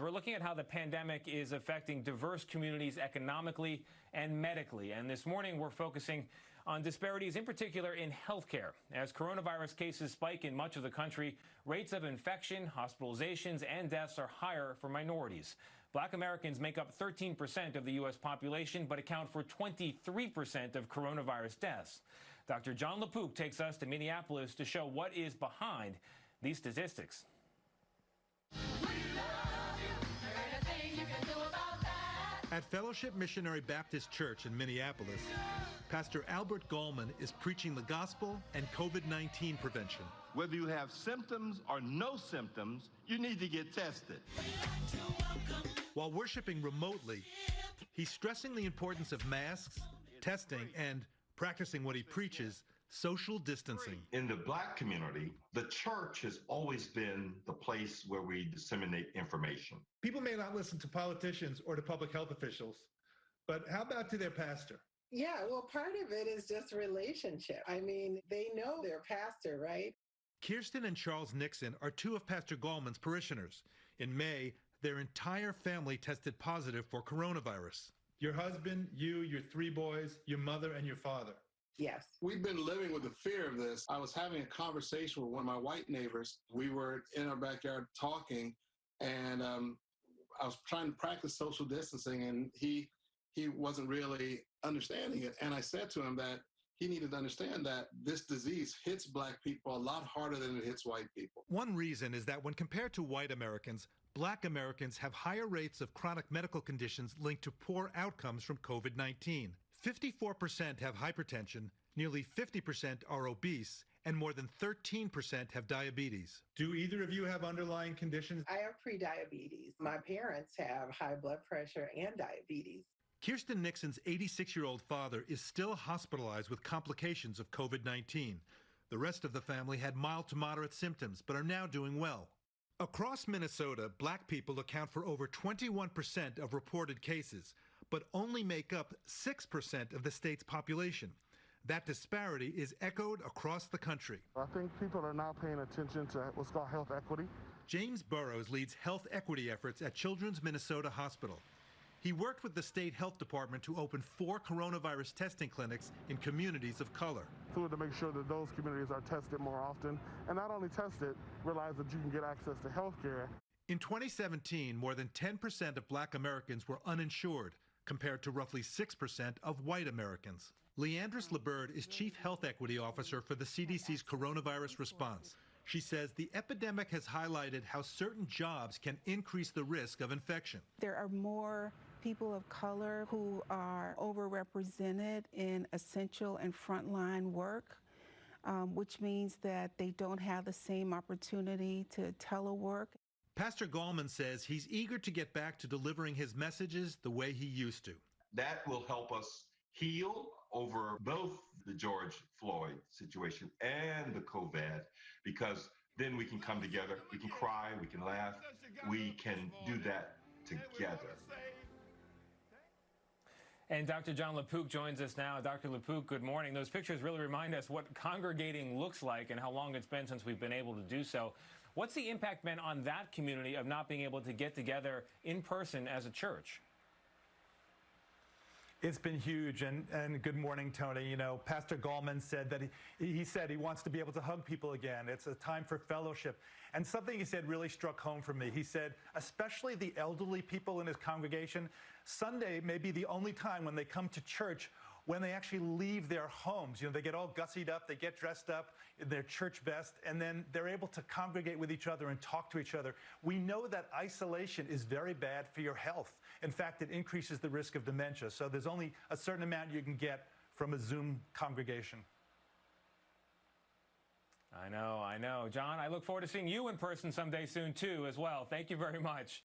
we're looking at how the pandemic is affecting diverse communities economically and medically. And this morning, we're focusing on disparities, in particular in healthcare. As coronavirus cases spike in much of the country, rates of infection, hospitalizations, and deaths are higher for minorities. Black Americans make up 13% of the U.S. population, but account for 23% of coronavirus deaths. Dr. Jon LaPook takes us to Minneapolis to show what is behind these statistics. At Fellowship Missionary Baptist Church in Minneapolis, Pastor Albert Gallman is preaching the gospel and COVID-19 prevention. Whether you have symptoms or no symptoms, you need to get tested. While worshiping remotely, he's stressing the importance of masks, testing, and practicing what he preaches, social distancing. In the Black community, the church has always been the place where we disseminate information. People may not listen to politicians or to public health officials, but how about to their pastor? Yeah, well, part of it is just relationship. I mean, they know their pastor, right? Kirsten and Charles Nixon are two of Pastor Gallman's parishioners. In May, their entire family tested positive for coronavirus. Your husband, you, your 3 boys, your mother, and your father. Yes. We've been living with the fear of this. I was having a conversation with one of my white neighbors. We were in our backyard talking, and I was trying to practice social distancing, and he wasn't really understanding it. And I said to him that he needed to understand that this disease hits Black people a lot harder than it hits white people. One reason is that when compared to white Americans, Black Americans have higher rates of chronic medical conditions linked to poor outcomes from COVID-19. 54% have hypertension, nearly 50% are obese, and more than 13% have diabetes. Do either of you have underlying conditions? I have prediabetes. My parents have high blood pressure and diabetes. Kirsten Nixon's 86-year-old father is still hospitalized with complications of COVID-19. The rest of the family had mild to moderate symptoms, but are now doing well. Across Minnesota, Black people account for over 21% of reported cases, but only make up 6% of the state's population. That disparity is echoed across the country. I think people are now paying attention to what's called health equity. James Burrows leads health equity efforts at Children's Minnesota Hospital. He worked with the state health department to open 4 coronavirus testing clinics in communities of color. So to make sure that those communities are tested more often, and not only tested, realize that you can get access to health care. In 2017, more than 10% of Black Americans were uninsured, compared to roughly 6% of white Americans. Leandris LeBird is Chief Health Equity Officer for the CDC's coronavirus response. She says the epidemic has highlighted how certain jobs can increase the risk of infection. There are more people of color who are overrepresented in essential and frontline work, which means that they don't have the same opportunity to telework. Pastor Gallman says he's eager to get back to delivering his messages the way he used to. That will help us heal over both the George Floyd situation and the COVID, because then we can come together, we can cry, we can laugh, we can do that together. And Dr. Jon LaPook joins us now. Dr. LaPook, good morning. Those pictures really remind us what congregating looks like and how long it's been since we've been able to do so. What's the impact been on that community of not being able to get together in person as a church? It's been huge, and good morning, Tony. You know, Pastor Gallman said that he said he wants to be able to hug people again. It's a time for fellowship. And something he said really struck home for me. He said, especially the elderly people in his congregation, Sunday may be the only time when they come to church when they actually leave their homes. You know, they get all gussied up, they get dressed up in their church best, and then they're able to congregate with each other and talk to each other. We know that isolation is very bad for your health. In fact, it increases the risk of dementia. So there's only a certain amount you can get from a Zoom congregation. I know. John, I look forward to seeing you in person someday soon, too, as well. Thank you very much.